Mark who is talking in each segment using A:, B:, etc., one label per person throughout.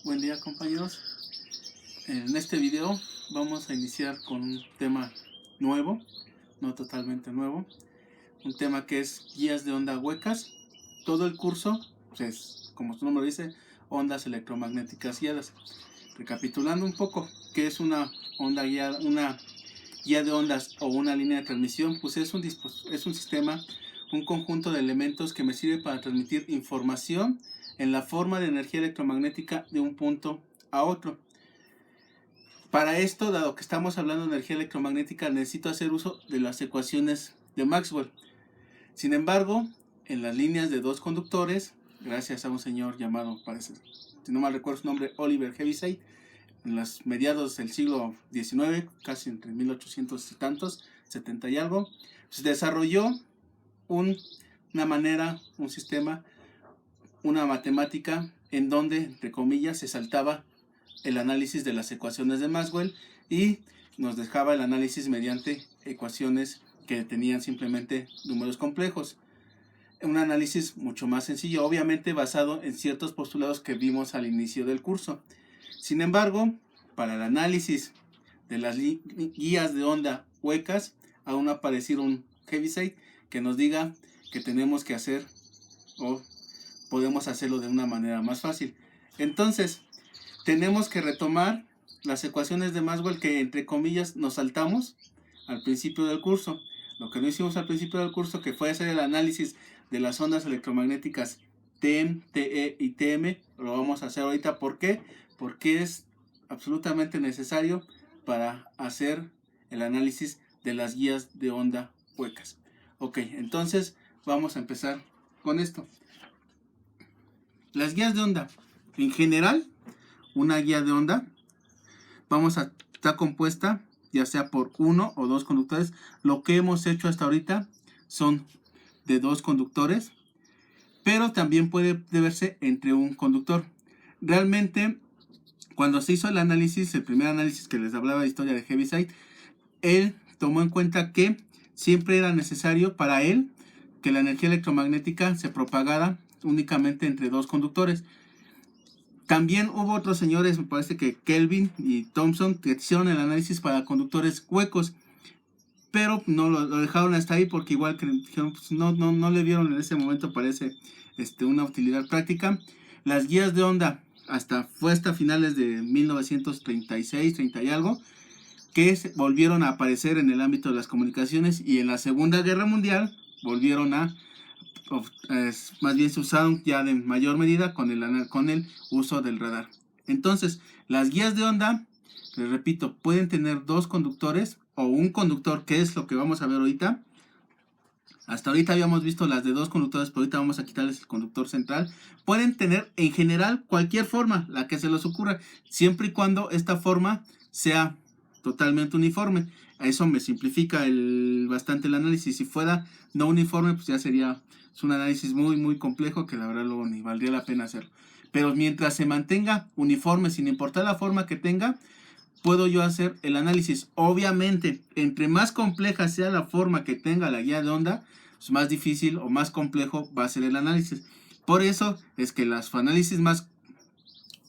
A: Buen día, compañeros. En este video vamos a iniciar con un tema nuevo, no totalmente nuevo, un tema que es guías de onda huecas. Todo el curso pues, es, como su nombre dice, ondas electromagnéticas guiadas. Recapitulando un poco, ¿qué es una onda guiada? Una guía de ondas o una línea de transmisión, pues es un sistema, un conjunto de elementos que me sirve para transmitir información en la forma de energía electromagnética de un punto a otro. Para esto, dado que estamos hablando de energía electromagnética, necesito hacer uso de las ecuaciones de Maxwell. Sin embargo, en las líneas de dos conductores, gracias a un señor llamado, parece, si no mal recuerdo su nombre, Oliver Heaviside, en los mediados del siglo XIX, casi entre 1800 y tantos, 70 y algo, se desarrolló una manera, un sistema, una matemática en donde, entre comillas, se saltaba el análisis de las ecuaciones de Maxwell y nos dejaba el análisis mediante ecuaciones que tenían simplemente números complejos. Un análisis mucho más sencillo, obviamente basado en ciertos postulados que vimos al inicio del curso. Sin embargo, para el análisis de las guías de onda huecas, aún no ha aparecido un Heaviside que nos diga que tenemos que hacer o podemos hacerlo de una manera más fácil. Entonces, tenemos que retomar las ecuaciones de Maxwell que entre comillas nos saltamos al principio del curso. Lo que no hicimos al principio del curso, que fue hacer el análisis de las ondas electromagnéticas TM, TE y TM, lo vamos a hacer ahorita. ¿Por qué? Porque es absolutamente necesario para hacer el análisis de las guías de onda huecas. Ok, entonces vamos a empezar con esto. Las guías de onda, en general, una guía de onda está compuesta ya sea por uno o dos conductores. Lo que hemos hecho hasta ahorita son de dos conductores, pero también puede deberse entre un conductor. Realmente, cuando se hizo el análisis, el primer análisis que les hablaba de historia de Heaviside, él tomó en cuenta que siempre era necesario para él que la energía electromagnética se propagara únicamente entre dos conductores. También hubo otros señores, me parece que Kelvin y Thomson, que hicieron el análisis para conductores huecos, pero no lo dejaron hasta ahí porque igual que dijeron, pues no le vieron en ese momento, parece una utilidad práctica. Las guías de onda fue hasta finales de 1936, 30 y algo, que volvieron a aparecer en el ámbito de las comunicaciones, y en la Segunda Guerra Mundial volvieron a más bien se usaron ya de mayor medida con el uso del radar. Entonces, las guías de onda, les repito, pueden tener dos conductores o un conductor, que es lo que vamos a ver ahorita. Hasta ahorita habíamos visto las de dos conductores, pero ahorita vamos a quitarles el conductor central. Pueden tener en general cualquier forma, la que se les ocurra, siempre y cuando esta forma sea totalmente uniforme. Eso me simplifica bastante el análisis. Si fuera no uniforme, pues ya sería un análisis muy complejo que la verdad luego ni valdría la pena hacerlo. Pero mientras se mantenga uniforme, sin importar la forma que tenga, puedo yo hacer el análisis. Obviamente, entre más compleja sea la forma que tenga la guía de onda, pues más difícil o más complejo va a ser el análisis. Por eso es que los análisis más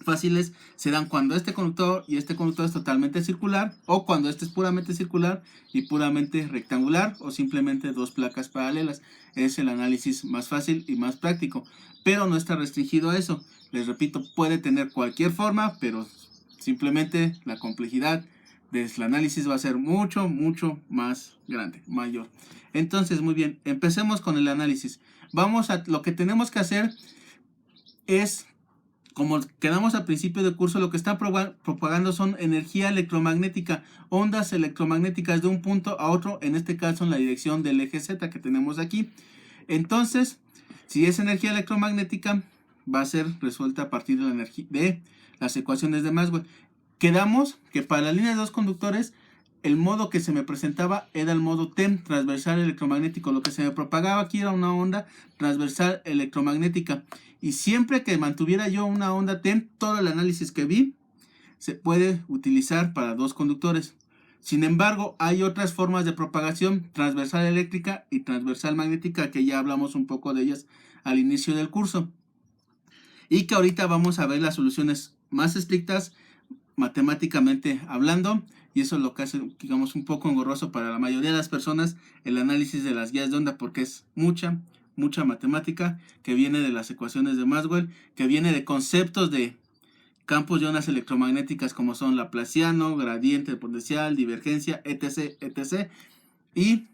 A: fáciles se dan cuando este conductor y este conductor es totalmente circular, o cuando este es puramente circular y puramente rectangular, o simplemente dos placas paralelas. Es el análisis más fácil y más práctico, pero no está restringido a eso. Les repito, puede tener cualquier forma, pero simplemente la complejidad del análisis va a ser mucho más grande, mayor. Entonces, muy bien, empecemos con el análisis. Lo que tenemos que hacer es, como quedamos al principio del curso, lo que está propagando son energía electromagnética, ondas electromagnéticas de un punto a otro, en este caso en la dirección del eje Z que tenemos aquí. Entonces, si es energía electromagnética, va a ser resuelta a partir de las ecuaciones de Maxwell. Quedamos que para la línea de dos conductores, el modo que se me presentaba era el modo TEM, transversal electromagnético. Lo que se me propagaba aquí era una onda transversal electromagnética. Y siempre que mantuviera yo una onda TEM, todo el análisis que vi se puede utilizar para dos conductores. Sin embargo, hay otras formas de propagación, transversal eléctrica y transversal magnética, que ya hablamos un poco de ellas al inicio del curso. y que ahorita vamos a ver las soluciones más estrictas matemáticamente hablando, y eso es lo que hace, digamos, un poco engorroso para la mayoría de las personas el análisis de las guías de onda, porque es mucha matemática que viene de las ecuaciones de Maxwell, que viene de conceptos de campos de ondas electromagnéticas como son laplaciano, gradiente potencial, divergencia, etc, etc, y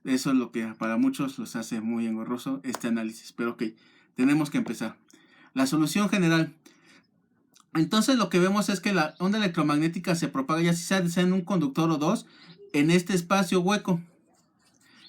A: eso es lo que para muchos los hace muy engorroso este análisis. Pero ok, tenemos que empezar. La solución general. Entonces lo que vemos es que la onda electromagnética se propaga, ya sea en un conductor o dos, en este espacio hueco.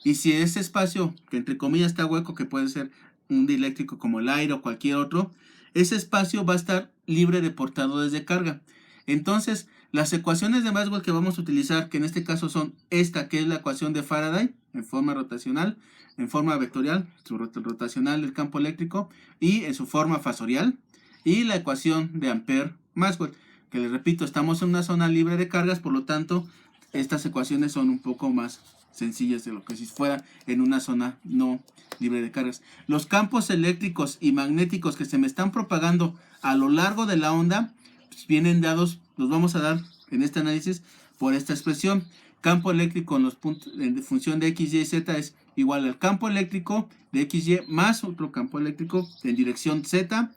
A: Y si ese espacio, que entre comillas está hueco, que puede ser un dieléctrico como el aire o cualquier otro, ese espacio va a estar libre de portadores de carga. Entonces, las ecuaciones de Maxwell que vamos a utilizar, que en este caso son esta, que es la ecuación de Faraday, en forma rotacional, en forma vectorial, su rotacional del campo eléctrico, y en su forma fasorial, y la ecuación de Ampère-Maxwell, que les repito, estamos en una zona libre de cargas, por lo tanto, estas ecuaciones son un poco más sencillas de lo que si fuera en una zona no libre de cargas. Los campos eléctricos y magnéticos que se me están propagando a lo largo de la onda, pues vienen dados, los vamos a dar en este análisis por esta expresión. Campo eléctrico en los puntos en función de x, y, z es igual al campo eléctrico de x, y más otro campo eléctrico en dirección z,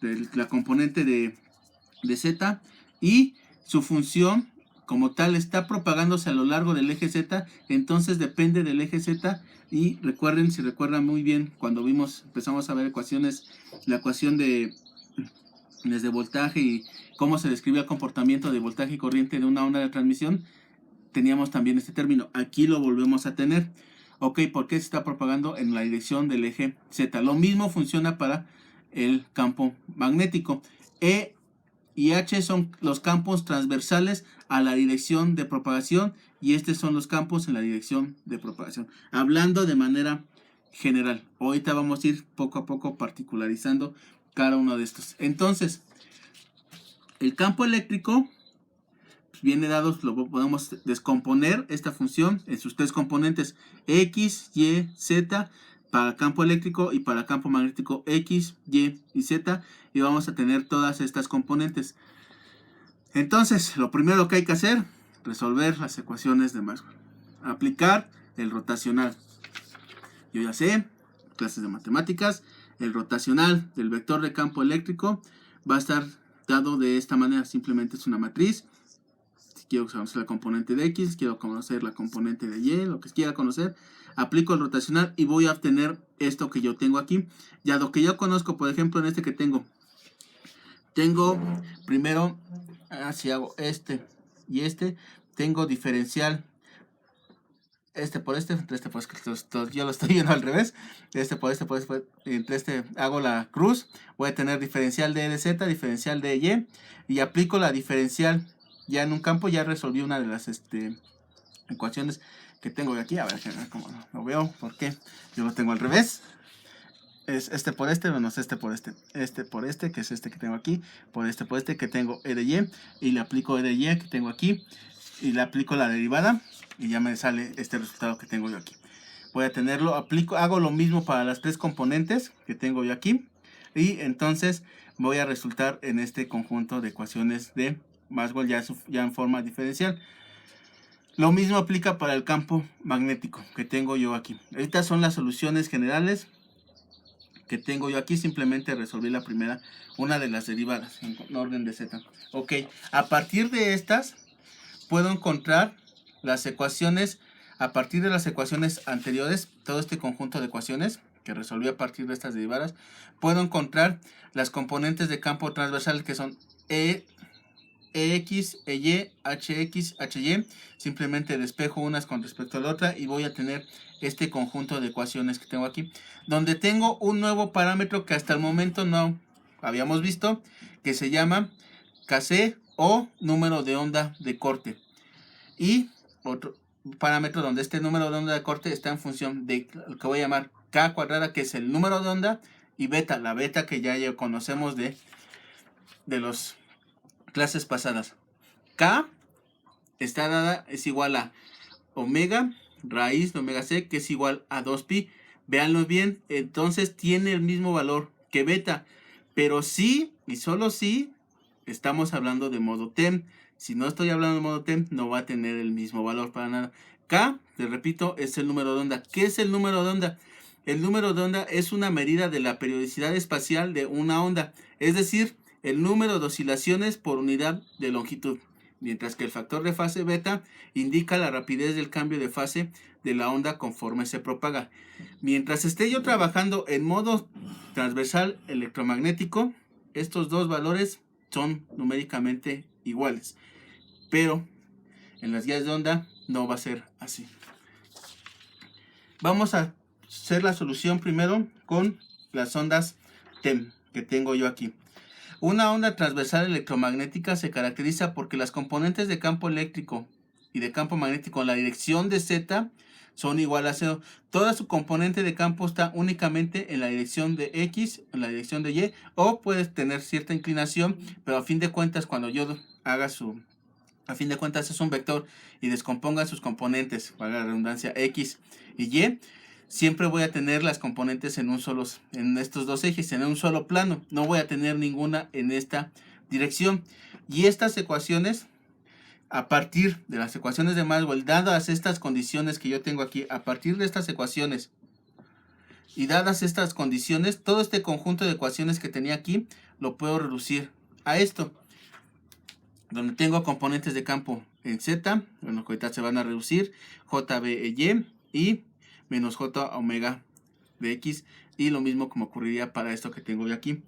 A: de la componente de z, y su función como tal está propagándose a lo largo del eje z, entonces depende del eje z. Y recuerden, si recuerdan muy bien, cuando empezamos a ver ecuaciones, la ecuación desde voltaje y cómo se describía el comportamiento de voltaje y corriente de una onda de transmisión, teníamos también este término. Aquí lo volvemos a tener. Ok, ¿por qué se está propagando en la dirección del eje z? Lo mismo funciona para el campo magnético. E y H son los campos transversales a la dirección de propagación, y estos son los campos en la dirección de propagación. Hablando de manera general, ahorita vamos a ir poco a poco particularizando cada uno de estos. Entonces, el campo eléctrico viene dado, lo podemos descomponer esta función en sus tres componentes, X, Y, Z, para campo eléctrico, y para campo magnético X, Y y Z, y vamos a tener todas estas componentes. Entonces, lo primero que hay que hacer, resolver las ecuaciones de Maxwell. Aplicar el rotacional. Yo ya sé, clases de matemáticas, el rotacional del vector de campo eléctrico va a estar dado de esta manera, simplemente es una matriz. Si quiero conocer la componente de X, quiero conocer la componente de Y, lo que quiera conocer, aplico el rotacional y voy a obtener esto que yo tengo aquí. Ya lo que yo conozco, por ejemplo, en este que tengo primero, si hago este y este, tengo diferencial este por este pues yo lo estoy viendo al revés, este por este, entre este hago la cruz, voy a tener diferencial de z, diferencial de y aplico la diferencial ya en un campo. Ya resolví una de las ecuaciones que tengo de aquí, a ver cómo lo veo, porque yo lo tengo al revés. Es este por este menos este por este, que es este que tengo aquí, por este que tengo e de y le aplico e de y que tengo aquí, y le aplico la derivada, y ya me sale este resultado que tengo yo aquí. Voy a tenerlo, hago lo mismo para las tres componentes que tengo yo aquí, y entonces voy a resultar en este conjunto de ecuaciones de Maxwell ya en forma diferencial. Lo mismo aplica para el campo magnético que tengo yo aquí. Estas son las soluciones generales que tengo yo aquí. Simplemente resolví la primera, una de las derivadas en orden de z. Ok, a partir de estas puedo encontrar las ecuaciones, a partir de las ecuaciones anteriores, todo este conjunto de ecuaciones que resolví a partir de estas derivadas, puedo encontrar las componentes de campo transversal que son EX, EY, HX, HY. Simplemente despejo unas con respecto a la otra y voy a tener este conjunto de ecuaciones que tengo aquí, donde tengo un nuevo parámetro que hasta el momento no habíamos visto, que se llama Kc, o número de onda de corte, y otro parámetro donde este número de onda de corte está en función de lo que voy a llamar K cuadrada, que es el número de onda, y beta, la beta que ya conocemos de los clases pasadas. K está dada, es igual a omega raíz de omega c, que es igual a 2pi. Véanlo bien, entonces tiene el mismo valor que beta, Pero sí, y solo sí, estamos hablando de modo TEM. Si no estoy hablando de modo TEM, no va a tener el mismo valor para nada. K, te repito, es el número de onda. ¿Qué es el número de onda? El número de onda es una medida de la periodicidad espacial de una onda, es decir, el número de oscilaciones por unidad de longitud, mientras que el factor de fase beta indica la rapidez del cambio de fase de la onda conforme se propaga. Mientras esté yo trabajando en modo transversal electromagnético, estos dos valores son numéricamente iguales, pero en las guías de onda no va a ser así. Vamos a hacer la solución primero con las ondas TEM que tengo yo aquí. Una onda transversal electromagnética se caracteriza porque las componentes de campo eléctrico y de campo magnético en la dirección de Z son igual a 0. Toda su componente de campo está únicamente en la dirección de X, en la dirección de Y, o puedes tener cierta inclinación, pero a fin de cuentas cuando yo haga a fin de cuentas es un vector y descomponga sus componentes, para la redundancia X y Y, siempre voy a tener las componentes en estos dos ejes, en un solo plano. No voy a tener ninguna en esta dirección. Y estas ecuaciones, a partir de las ecuaciones de Maxwell, dadas estas condiciones que yo tengo aquí, a partir de estas ecuaciones y dadas estas condiciones, todo este conjunto de ecuaciones que tenía aquí, lo puedo reducir a esto, donde tengo componentes de campo en Z, bueno, que ahorita se van a reducir, JBY y menos J omega de X, y lo mismo como ocurriría para esto que tengo yo aquí.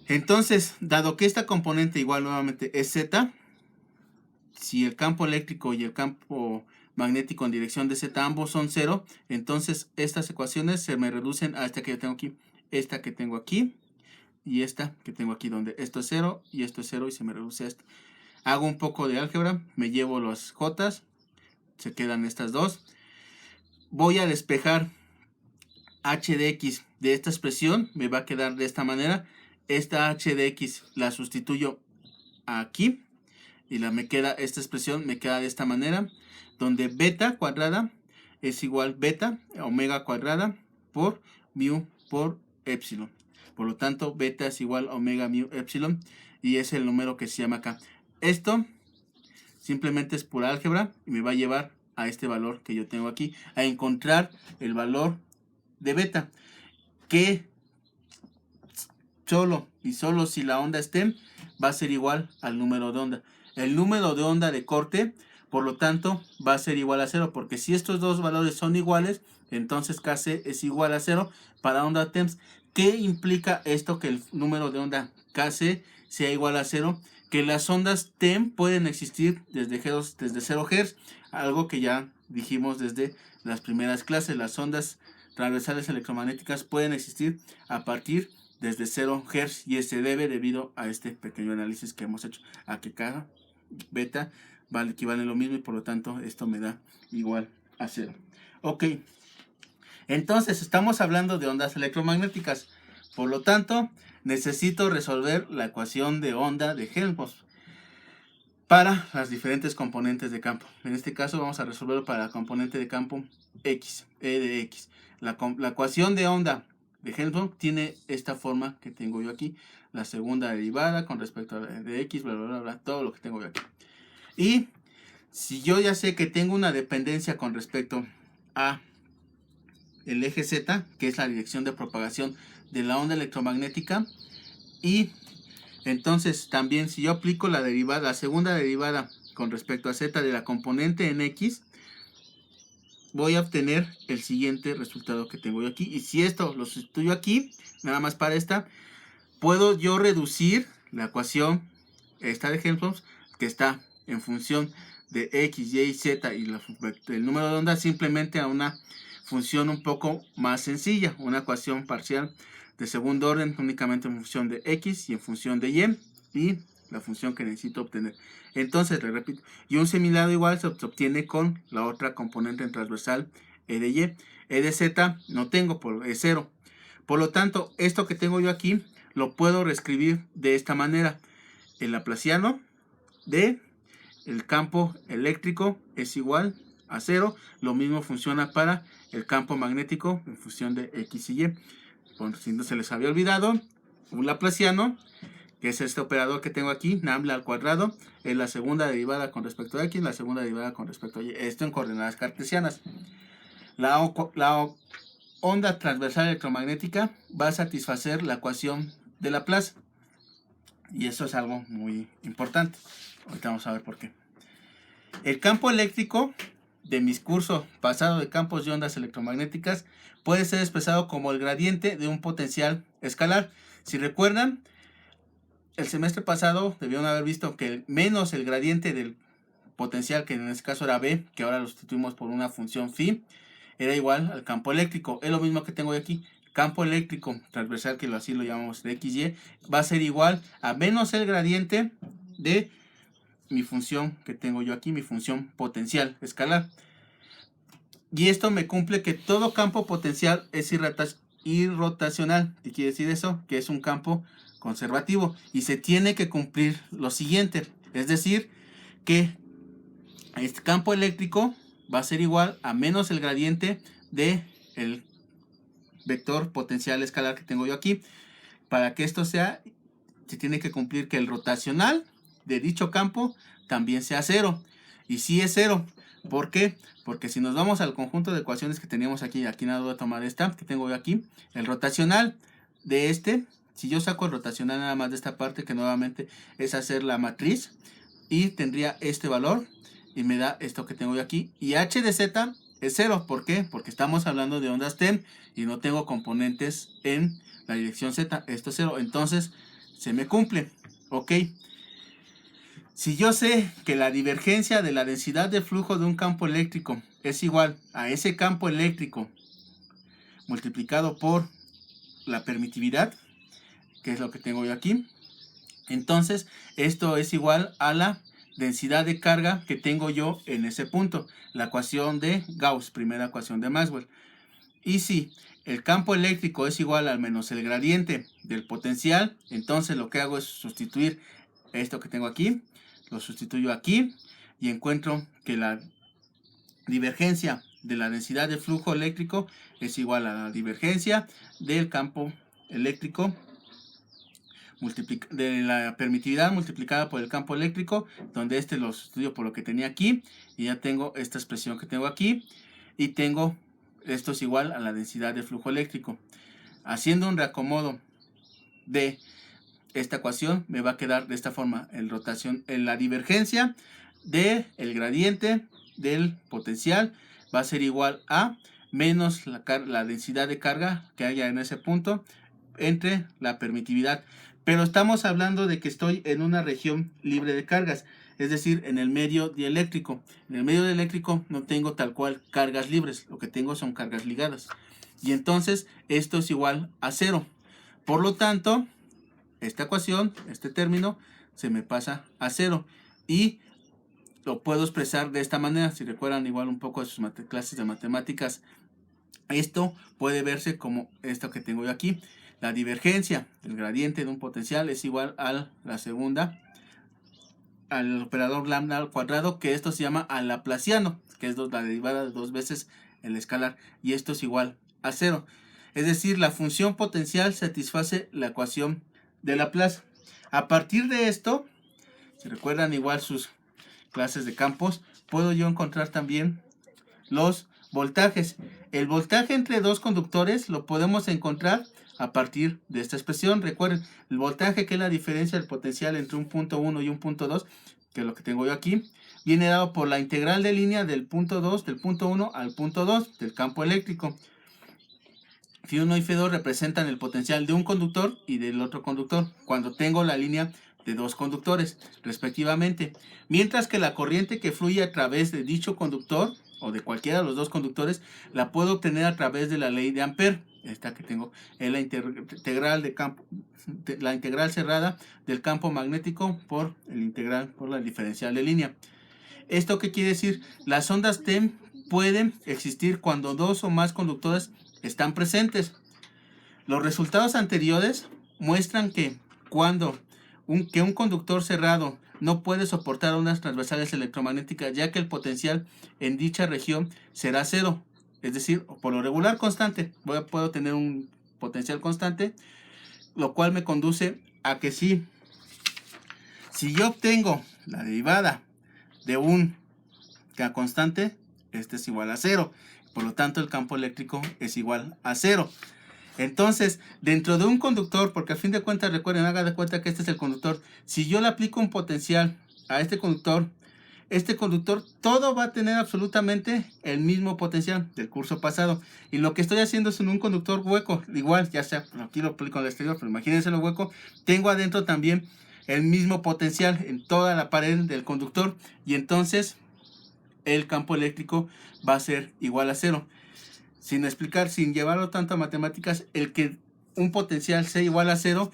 A: Entonces, dado que esta componente igual nuevamente es Z, si el campo eléctrico y el campo magnético en dirección de Z ambos son 0, entonces estas ecuaciones se me reducen a esta que yo tengo aquí, esta que tengo aquí, y esta que tengo aquí, donde esto es 0 y esto es 0 y se me reduce a esto. Hago un poco de álgebra, me llevo los J, se quedan estas dos. Voy a despejar h de x de esta expresión, me va a quedar de esta manera. Esta h de x la sustituyo aquí y me queda esta expresión, me queda de esta manera, donde beta cuadrada es igual beta omega cuadrada por mu por epsilon. Por lo tanto, beta es igual a omega mu epsilon y es el número que se llama acá. Esto simplemente es pura álgebra y me va a llevar a este valor que yo tengo aquí, a encontrar el valor de beta, que solo y solo si la onda es TEM va a ser igual al número de onda. El número de onda de corte, por lo tanto, va a ser igual a 0, porque si estos dos valores son iguales, entonces Kc es igual a 0 para onda TEM. ¿Qué implica esto, que el número de onda Kc sea igual a 0? Que las ondas TEM pueden existir desde 0 Hz, algo que ya dijimos desde las primeras clases. Las ondas transversales electromagnéticas pueden existir a partir desde 0 Hz y se debe debido a este pequeño análisis que hemos hecho, a que cada beta equivale lo mismo y por lo tanto esto me da igual a 0. Ok, entonces estamos hablando de ondas electromagnéticas, por lo tanto necesito resolver la ecuación de onda de Helmholtz para las diferentes componentes de campo. En este caso vamos a resolverlo para la componente de campo X, E de X. La ecuación de onda de Helmholtz tiene esta forma que tengo yo aquí, la segunda derivada con respecto a la de X, bla, bla, bla, bla, todo lo que tengo yo aquí. Y si yo ya sé que tengo una dependencia con respecto a el eje Z, que es la dirección de propagación de la onda electromagnética, y entonces también si yo aplico la derivada, la segunda derivada con respecto a Z de la componente en X, voy a obtener el siguiente resultado que tengo yo aquí. Y si esto lo sustituyo aquí, nada más para esta, puedo yo reducir la ecuación esta de Helmholtz, que está en función de X, Y, Z y el número de ondas, simplemente a una función un poco más sencilla, una ecuación parcial de segundo orden únicamente en función de X y en función de Y la función que necesito obtener. Entonces, le repito, y un seminado igual se obtiene con la otra componente en transversal E de Y. E de Z no tengo, es 0. Por lo tanto, esto que tengo yo aquí lo puedo reescribir de esta manera. El laplaciano de el campo eléctrico es igual a 0. Lo mismo funciona para el campo magnético en función de X y Y. Por si no se les había olvidado, un laplaciano, que es este operador que tengo aquí, nabla al cuadrado, es la segunda derivada con respecto a x, la segunda derivada con respecto a y, esto en coordenadas cartesianas. La onda transversal electromagnética va a satisfacer la ecuación de Laplace, y eso es algo muy importante. Ahorita vamos a ver por qué. El campo eléctrico de mi curso pasado de campos y ondas electromagnéticas puede ser expresado como el gradiente de un potencial escalar. Si recuerdan, el semestre pasado debieron haber visto que menos el gradiente del potencial, que en este caso era B, que ahora lo sustituimos por una función phi, era igual al campo eléctrico. Es lo mismo que tengo aquí. Campo eléctrico transversal, que así lo llamamos de XY, va a ser igual a menos el gradiente de mi función que tengo yo aquí, mi función potencial escalar. Y esto me cumple que todo campo potencial es irrotacional. ¿Qué quiere decir eso? Que es un campo conservativo. Y se tiene que cumplir lo siguiente. Es decir, que este campo eléctrico va a ser igual a menos el gradiente de el vector potencial escalar que tengo yo aquí. Para que esto sea, se tiene que cumplir que el rotacional de dicho campo también sea cero. Y si es cero. ¿Por qué? Porque si nos vamos al conjunto de ecuaciones que teníamos aquí nada voy a tomar esta que tengo yo aquí, el rotacional de este, si yo saco el rotacional nada más de esta parte, que nuevamente es hacer la matriz, y tendría este valor, y me da esto que tengo yo aquí, y h de z es cero. ¿Por qué? Porque estamos hablando de ondas TEM, y no tengo componentes en la dirección z, esto es cero, entonces se me cumple, ¿ok? Si yo sé que la divergencia de la densidad de flujo de un campo eléctrico es igual a ese campo eléctrico multiplicado por la permitividad, que es lo que tengo yo aquí, entonces esto es igual a la densidad de carga que tengo yo en ese punto, la ecuación de Gauss, primera ecuación de Maxwell. Y si el campo eléctrico es igual al menos el gradiente del potencial, entonces lo que hago es sustituir esto que tengo aquí, lo sustituyo aquí y encuentro que la divergencia de la densidad de flujo eléctrico es igual a la divergencia del campo eléctrico de la permitividad multiplicada por el campo eléctrico, donde este lo sustituyo por lo que tenía aquí y ya tengo esta expresión que tengo aquí, y tengo esto es igual a la densidad de flujo eléctrico. Haciendo un reacomodo de esta ecuación me va a quedar de esta forma: en la divergencia del gradiente del potencial va a ser igual a menos la densidad de carga que haya en ese punto entre la permitividad. Pero estamos hablando de que estoy en una región libre de cargas, es decir, en el medio dieléctrico. En el medio dieléctrico no tengo tal cual cargas libres, lo que tengo son cargas ligadas. Y entonces esto es igual a cero. Por lo tanto, esta ecuación, este término, se me pasa a cero. Y lo puedo expresar de esta manera. Si recuerdan igual un poco de sus clases de matemáticas, esto puede verse como esto que tengo yo aquí. La divergencia del gradiente de un potencial es igual a la segunda, al operador lambda al cuadrado, que esto se llama al laplaciano, que es la derivada de 2 veces el escalar, y esto es igual a cero. Es decir, la función potencial satisface la ecuación de Laplace. A partir de esto, si recuerdan igual sus clases de campos, puedo yo encontrar también los voltajes. El voltaje entre dos conductores lo podemos encontrar a partir de esta expresión. Recuerden, el voltaje, que es la diferencia del potencial entre un punto 1 y un punto 2, que es lo que tengo yo aquí, viene dado por la integral de línea del punto 2, del punto 1 al punto 2 del campo eléctrico. Φ1 y Φ2 representan el potencial de un conductor y del otro conductor cuando tengo la línea de dos conductores respectivamente, mientras que la corriente que fluye a través de dicho conductor o de cualquiera de los dos conductores la puedo obtener a través de la ley de Ampère. Esta que tengo es la integral cerrada del campo magnético por el integral por la diferencial de línea. ¿Esto qué quiere decir? Las ondas TEM pueden existir cuando dos o más conductores están presentes. Los resultados anteriores muestran que cuando un conductor cerrado no puede soportar ondas transversales electromagnéticas, ya que el potencial en dicha región será cero, es decir, por lo regular constante. Puedo tener un potencial constante lo cual me conduce a que si yo obtengo la derivada de una constante, este es igual a 0. Por lo tanto, el campo eléctrico es igual a 0. Entonces, dentro de un conductor, porque a fin de cuentas, recuerden, haga de cuenta que este es el conductor. Si yo le aplico un potencial a este conductor todo va a tener absolutamente el mismo potencial del curso pasado. Y lo que estoy haciendo es en un conductor hueco, igual, ya sea, aquí lo aplico en el exterior, pero imagínense lo hueco, tengo adentro también el mismo potencial en toda la pared del conductor, y entonces el campo eléctrico va a ser igual a 0. Sin explicar, sin llevarlo tanto a matemáticas, el que un potencial sea igual a 0,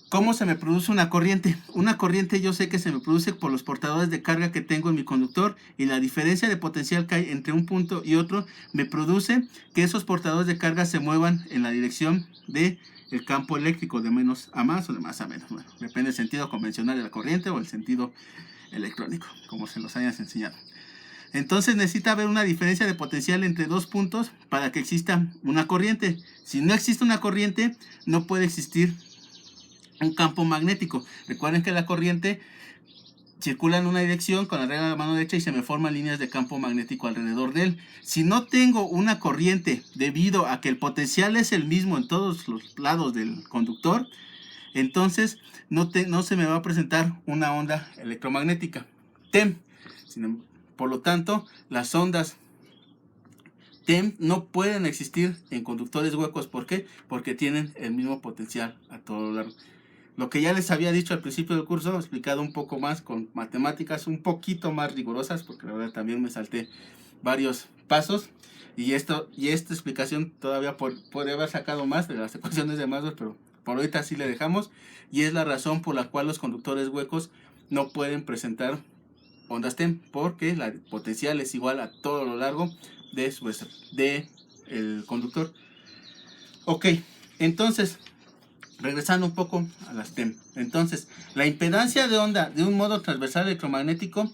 A: ¿cómo se me produce una corriente? Una corriente yo sé que se me produce por los portadores de carga que tengo en mi conductor, y la diferencia de potencial que hay entre un punto y otro me produce que esos portadores de carga se muevan en la dirección del campo eléctrico, de menos a más o de más a menos. Bueno, depende del sentido convencional de la corriente o el sentido electrónico, como se los hayas enseñado. Entonces necesita haber una diferencia de potencial entre dos puntos para que exista una corriente. Si no existe una corriente, no puede existir un campo magnético. Recuerden que la corriente circula en una dirección con la regla de la mano derecha y se me forman líneas de campo magnético alrededor de él. Si no tengo una corriente debido a que el potencial es el mismo en todos los lados del conductor, entonces no se me va a presentar una onda electromagnética, TEM. Por lo tanto, las ondas TEM no pueden existir en conductores huecos. ¿Por qué? Porque tienen el mismo potencial a todo lo largo. Lo que ya les había dicho al principio del curso, explicado un poco más con matemáticas un poquito más rigurosas, porque la verdad también me salté varios pasos. Y esta explicación todavía podría haber sacado más de las ecuaciones de Maxwell, pero por ahorita sí le dejamos. Y es la razón por la cual los conductores huecos no pueden presentar ondas TEM, porque la potencial es igual a todo lo largo de el conductor. Ok, entonces, regresando un poco a las TEM. Entonces, la impedancia de onda de un modo transversal electromagnético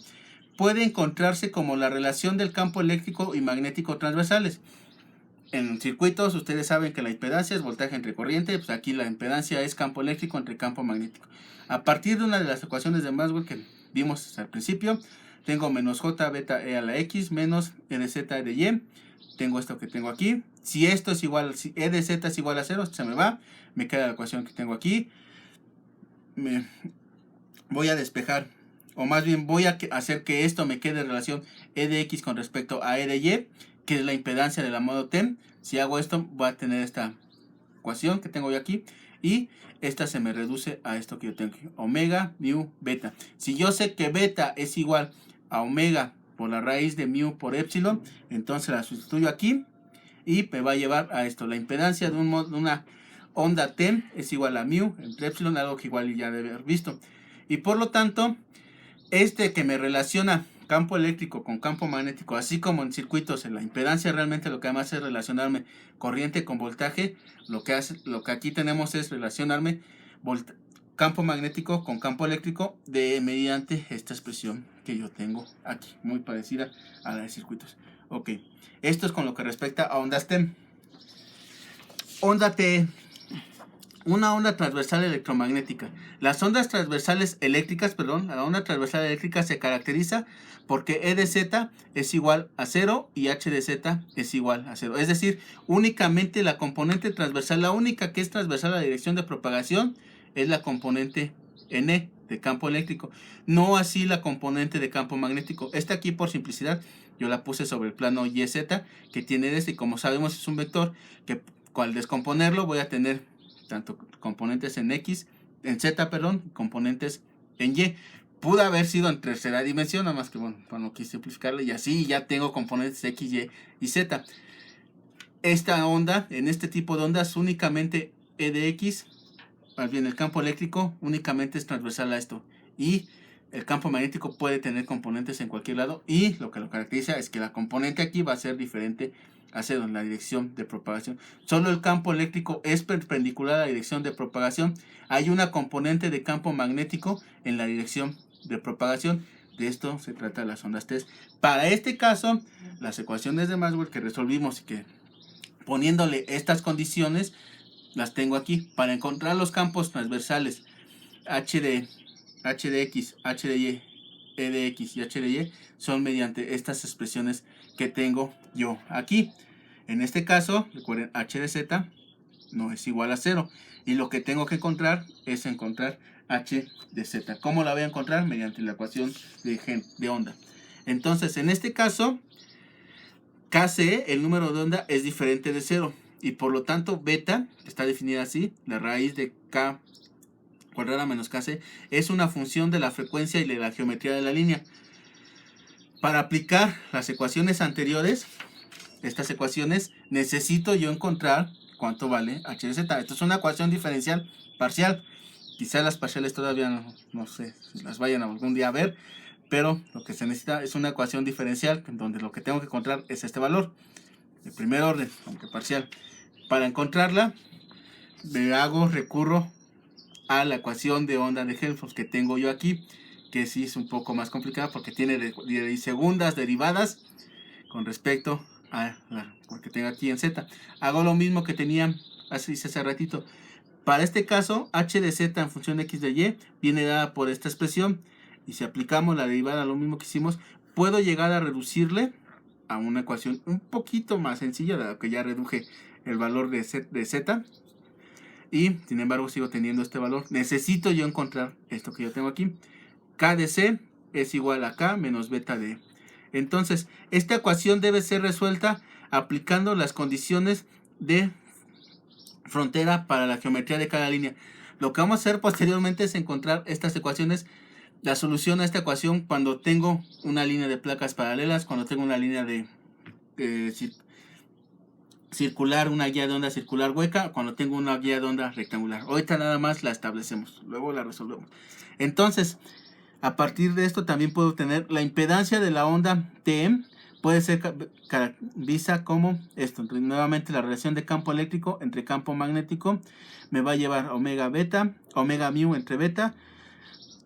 A: puede encontrarse como la relación del campo eléctrico y magnético transversales. En circuitos, ustedes saben que la impedancia es voltaje entre corriente, pues aquí la impedancia es campo eléctrico entre campo magnético. A partir de una de las ecuaciones de Maxwell que vimos al principio, tengo menos J beta E a la X menos E de Z de Y. Tengo esto que tengo aquí. Si esto es igual, si E de Z es igual a 0, se me va. Me queda la ecuación que tengo aquí. Voy a despejar, o más bien voy a hacer que esto me quede en relación E de X con respecto a E de Y, que es la impedancia de la modo TEM. Si hago esto, voy a tener esta ecuación que tengo yo aquí, y esta se me reduce a esto que yo tengo aquí, omega, mu, beta. Si yo sé que beta es igual a omega por la raíz de mu por epsilon, entonces la sustituyo aquí y me va a llevar a esto. La impedancia de una onda TEM es igual a mu entre epsilon, algo que igual ya debe haber visto. Y por lo tanto, que me relaciona campo eléctrico con campo magnético, así como en circuitos, en la impedancia realmente lo que además es relacionarme corriente con voltaje, lo que aquí tenemos es relacionarme campo magnético con campo eléctrico mediante esta expresión que yo tengo aquí, muy parecida a la de circuitos. Ok, esto es con lo que respecta a ondas TEM. Onda TE. Una onda transversal electromagnética. Las ondas transversales eléctricas, la onda transversal eléctrica se caracteriza porque E de Z es igual a 0 y H de Z es igual a 0. Es decir, únicamente la componente transversal, la única que es transversal a la dirección de propagación, es la componente N de campo eléctrico. No así la componente de campo magnético. Esta aquí, por simplicidad, yo la puse sobre el plano YZ, que tiene y como sabemos es un vector, que al descomponerlo voy a tener tanto componentes en Z, componentes en Y. Pudo haber sido en tercera dimensión, nada más que no quise simplificarle, y así ya tengo componentes X, Y y Z. Esta onda, en este tipo de ondas, únicamente E de X, más bien el campo eléctrico, únicamente es transversal a esto. Y el campo magnético puede tener componentes en cualquier lado, y lo que lo caracteriza es que la componente aquí va a ser diferente a 0 en la dirección de propagación. Solo el campo eléctrico es perpendicular a la dirección de propagación. Hay una componente de campo magnético en la dirección de propagación. De esto se trata de las ondas TEM. Para este caso, las ecuaciones de Maxwell que resolvimos y que poniéndole estas condiciones las tengo aquí. Para encontrar los campos transversales H de X, H de Y, E de X y H de Y son mediante estas expresiones que tengo yo aquí. En este caso, recuerden, H de Z no es igual a 0. Y lo que tengo que encontrar es encontrar H de Z. ¿Cómo la voy a encontrar? Mediante la ecuación de onda. Entonces, en este caso, KC, el número de onda, es diferente de 0. Y por lo tanto, beta, que está definida así, la raíz de K cuadrada menos KC, es una función de la frecuencia y de la geometría de la línea. Para aplicar las ecuaciones anteriores, estas ecuaciones, necesito yo encontrar cuánto vale H de Z. Esto es una ecuación diferencial parcial. Quizá las parciales todavía no sé si las vayan algún día a ver, pero lo que se necesita es una ecuación diferencial en donde lo que tengo que encontrar es este valor de primer orden, aunque parcial. Para encontrarla, recurro a la ecuación de onda de Helmholtz que tengo yo aquí, que sí es un poco más complicada porque tiene segundas derivadas con respecto a la que tengo aquí en Z. Hago lo mismo que tenía hace ratito. Para este caso, H de Z en función de X de Y viene dada por esta expresión. Y si aplicamos la derivada, lo mismo que hicimos, puedo llegar a reducirle a una ecuación un poquito más sencilla, dado que ya reduje el valor de Z. Y sin embargo sigo teniendo este valor. Necesito yo encontrar esto que yo tengo aquí. K de C es igual a K menos beta de E. Entonces, esta ecuación debe ser resuelta aplicando las condiciones de frontera para la geometría de cada línea. Lo que vamos a hacer posteriormente es encontrar estas ecuaciones, la solución a esta ecuación cuando tengo una línea de placas paralelas, cuando tengo una línea de circular, una guía de onda circular hueca, cuando tengo una guía de onda rectangular. Ahorita nada más la establecemos, luego la resolvemos. Entonces, a partir de esto también puedo tener la impedancia de la onda TM, puede ser vista como esto. Entonces, nuevamente la relación de campo eléctrico entre campo magnético me va a llevar omega beta, omega mu entre beta,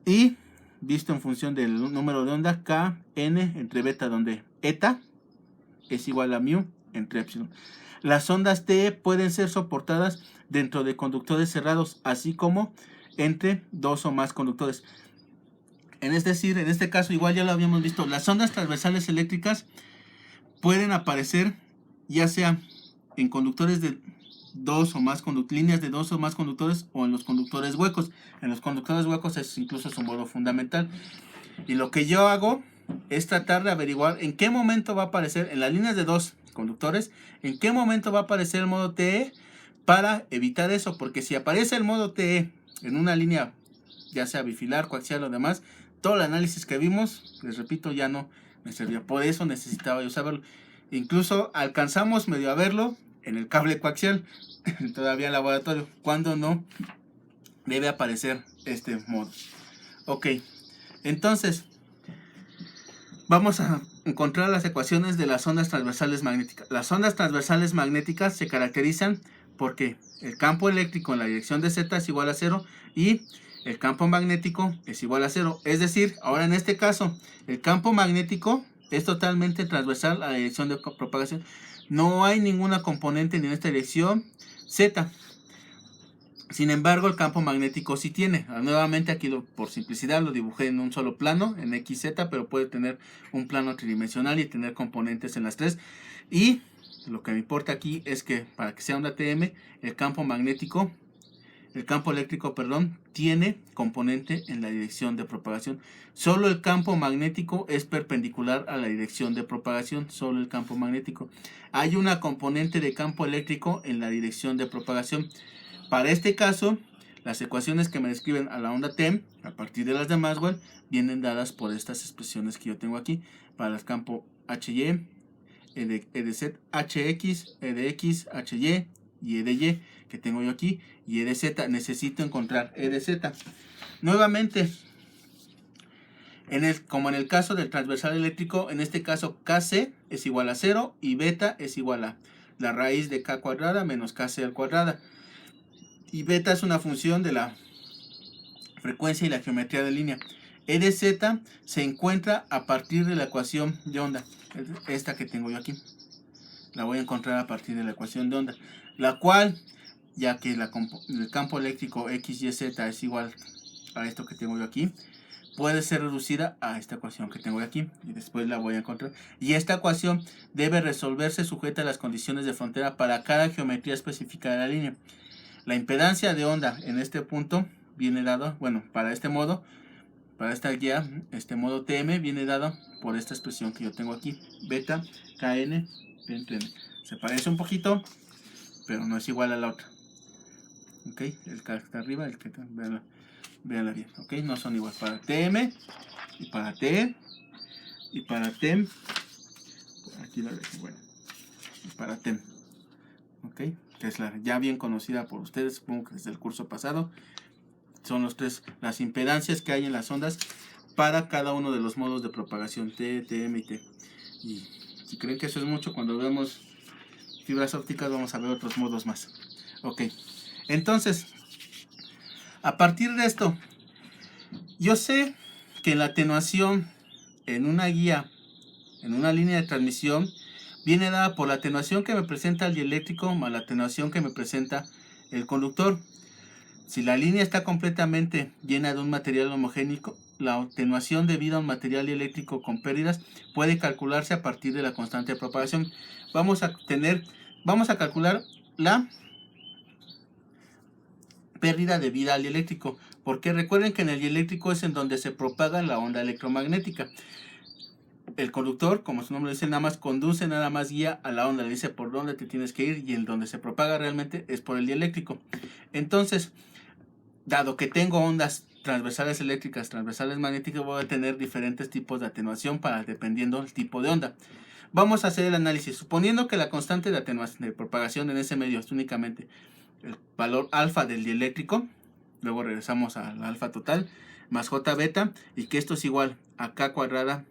A: y visto en función del número de onda, Kn entre beta, donde eta es igual a mu entre epsilon. Las ondas TE pueden ser soportadas dentro de conductores cerrados, así como entre dos o más conductores. Es decir, en este caso, igual ya lo habíamos visto, las ondas transversales eléctricas pueden aparecer ya sea en conductores de dos o más líneas de dos o más conductores, o en los conductores huecos. En los conductores huecos es incluso su modo fundamental. Y lo que yo hago es tratar de averiguar en qué momento va a aparecer en las líneas de dos conductores, en qué momento va a aparecer el modo TE, para evitar eso, porque si aparece el modo TE en una línea, ya sea bifilar, coaxial o demás, todo el análisis que vimos, les repito, ya no me servía. Por eso necesitaba yo saberlo. Incluso alcanzamos medio a verlo en el cable coaxial, todavía en laboratorio, cuando no debe aparecer este modo. Ok, entonces vamos a encontrar las ecuaciones de las ondas transversales magnéticas. Las ondas transversales magnéticas se caracterizan porque el campo eléctrico en la dirección de Z es igual a 0 y el campo magnético es igual a 0. Es decir, ahora en este caso, el campo magnético es totalmente transversal a la dirección de propagación. No hay ninguna componente ni en esta dirección Z. Sin embargo, el campo magnético sí tiene. Nuevamente aquí por simplicidad lo dibujé en un solo plano, en XZ, pero puede tener un plano tridimensional y tener componentes en las tres. Y lo que me importa aquí es que para que sea onda TM, el campo eléctrico, tiene componente en la dirección de propagación. Solo el campo magnético es perpendicular a la dirección de propagación, solo el campo magnético. Hay una componente de campo eléctrico en la dirección de propagación. Para este caso, las ecuaciones que me describen a la onda TEM, a partir de las de Maxwell, vienen dadas por estas expresiones que yo tengo aquí. Para el campo HY, E de Z, HX, E de X, HY y E de Y, que tengo yo aquí, y E de Z. Necesito encontrar E de Z. Nuevamente, como en el caso del transversal eléctrico, en este caso KC es igual a 0 y beta es igual a la raíz de K cuadrada menos KC al cuadrada. Y beta es una función de la frecuencia y la geometría de línea. E de Z se encuentra a partir de la ecuación de onda. Esta que tengo yo aquí. La voy a encontrar a partir de la ecuación de onda. La cual ya que el campo eléctrico X, Y, Z es igual a esto que tengo yo aquí, puede ser reducida a esta ecuación que tengo aquí, y después la voy a encontrar. Y esta ecuación debe resolverse sujeta a las condiciones de frontera para cada geometría específica de la línea. La impedancia de onda en este punto viene dado, bueno, para este modo, para esta guía, este modo TM viene dado por esta expresión que yo tengo aquí, beta KN entre N. Se parece un poquito, pero no es igual a la otra. Ok, el que está arriba, el que está, véanla bien, ok, no son igual para TM y para TE y para TEM, aquí la dejo, bueno, y para TEM, ok, que es la ya bien conocida por ustedes, supongo que desde el curso pasado. Son las impedancias que hay en las ondas para cada uno de los modos de propagación T, TM y T. Y si creen que eso es mucho, cuando vemos fibras ópticas vamos a ver otros modos más. Ok, entonces, a partir de esto, yo sé que la atenuación en una guía, en una línea de transmisión, viene dada por la atenuación que me presenta el dieléctrico más la atenuación que me presenta el conductor. Si la línea está completamente llena de un material homogéneo, la atenuación debida a un material dieléctrico con pérdidas puede calcularse a partir de la constante de propagación. Vamos a calcular la pérdida debida al dieléctrico, porque recuerden que en el dieléctrico es en donde se propaga la onda electromagnética. El conductor, como su nombre dice, nada más conduce, nada más guía a la onda, le dice por dónde te tienes que ir, y en donde se propaga realmente es por el dieléctrico. Entonces, dado que tengo ondas transversales eléctricas, transversales magnéticas, voy a tener diferentes tipos de atenuación dependiendo del tipo de onda. Vamos a hacer el análisis. Suponiendo que la constante de atenuación de propagación en ese medio es únicamente el valor alfa del dieléctrico, luego regresamos al alfa total, más j beta, y que esto es igual a k cuadrada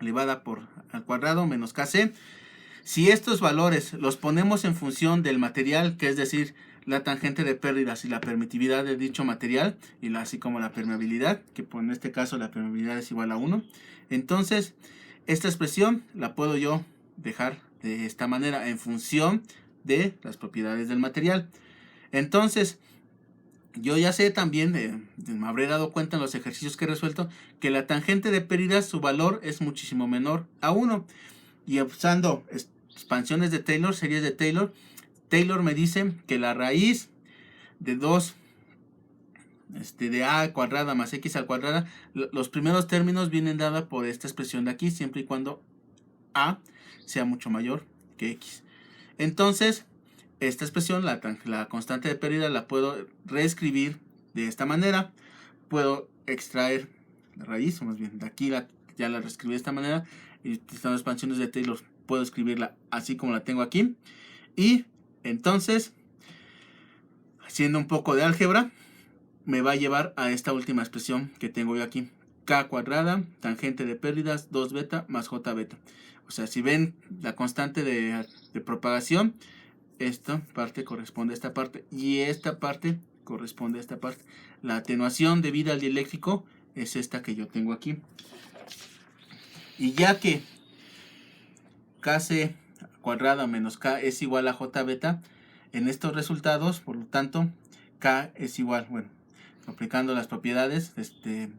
A: elevada por al cuadrado menos kc. Si estos valores los ponemos en función del material, que es decir, la tangente de pérdidas y la permitividad de dicho material, y así como la permeabilidad, que en este caso la permeabilidad es igual a 1, entonces esta expresión la puedo yo dejar de esta manera en función de las propiedades del material. Entonces, yo ya sé también, me habré dado cuenta en los ejercicios que he resuelto, que la tangente de pérdidas, su valor es muchísimo menor a 1. Y usando expansiones de Taylor, series de Taylor, Taylor me dice que la raíz de 2 de a cuadrada más x al cuadrada, los primeros términos vienen dados por esta expresión de aquí, siempre y cuando a sea mucho mayor que x. Entonces, esta expresión, la constante de pérdida, la puedo reescribir de esta manera. Puedo extraer la raíz, o más bien de aquí ya la reescribí de esta manera, y utilizando expansiones de Taylor puedo escribirla así como la tengo aquí. Y entonces, haciendo un poco de álgebra, me va a llevar a esta última expresión que tengo yo aquí. K cuadrada, tangente de pérdidas, 2 beta más j beta. O sea, si ven la constante de propagación, esta parte corresponde a esta parte y esta parte corresponde a esta parte. La atenuación debida al dieléctrico es esta que yo tengo aquí. Y ya que kc cuadrada menos k es igual a j beta, en estos resultados, por lo tanto, k es igual, bueno, aplicando las propiedades,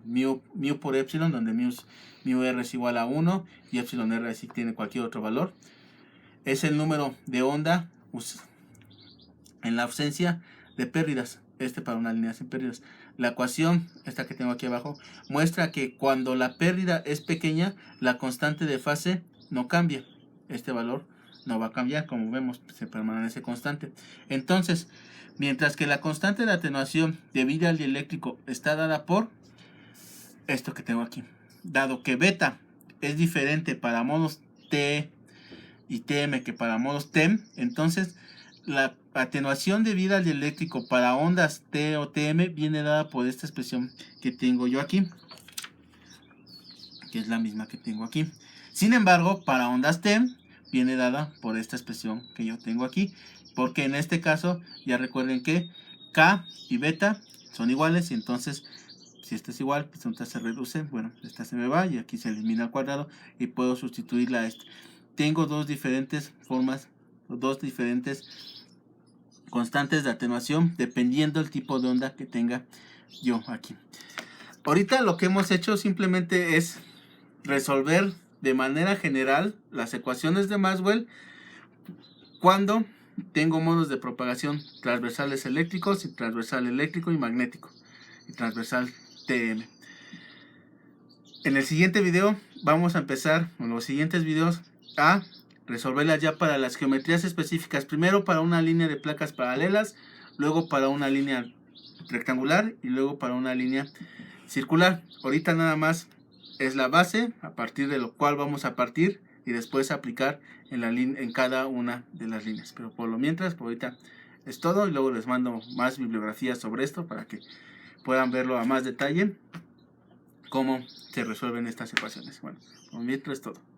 A: mu por epsilon, donde mu r es igual a 1 y epsilon r así tiene cualquier otro valor, es el número de onda en la ausencia de pérdidas, para una línea sin pérdidas. La ecuación, esta que tengo aquí abajo, muestra que cuando la pérdida es pequeña, la constante de fase no cambia. Este valor no va a cambiar, como vemos, se permanece constante. Entonces, mientras que la constante de atenuación debida al dieléctrico está dada por esto que tengo aquí. Dado que beta es diferente para modos T y TM que para modos TEM, entonces la atenuación debida al dieléctrico para ondas T o TM viene dada por esta expresión que tengo yo aquí, que es la misma que tengo aquí. Sin embargo, para ondas TEM viene dada por esta expresión que yo tengo aquí, porque en este caso ya recuerden que K y beta son iguales, y entonces si esta es igual, pues esta se reduce, bueno, esta se me va y aquí se elimina al cuadrado y puedo sustituirla a esta. Tengo dos diferentes formas, dos diferentes constantes de atenuación dependiendo del tipo de onda que tenga yo aquí. Ahorita lo que hemos hecho simplemente es resolver de manera general las ecuaciones de Maxwell cuando tengo modos de propagación transversales eléctricos y transversal eléctrico y magnético y transversal TM. En el siguiente video vamos a empezar, en los siguientes videos, a resolverlas ya para las geometrías específicas. Primero para una línea de placas paralelas, luego para una línea rectangular y luego para una línea circular. Ahorita nada más es la base a partir de lo cual vamos a partir y después aplicar en cada una de las líneas. Pero por lo mientras, por ahorita es todo, y luego les mando más bibliografía sobre esto para que puedan verlo a más detalle cómo se resuelven estas ecuaciones. Bueno, por lo mientras es todo.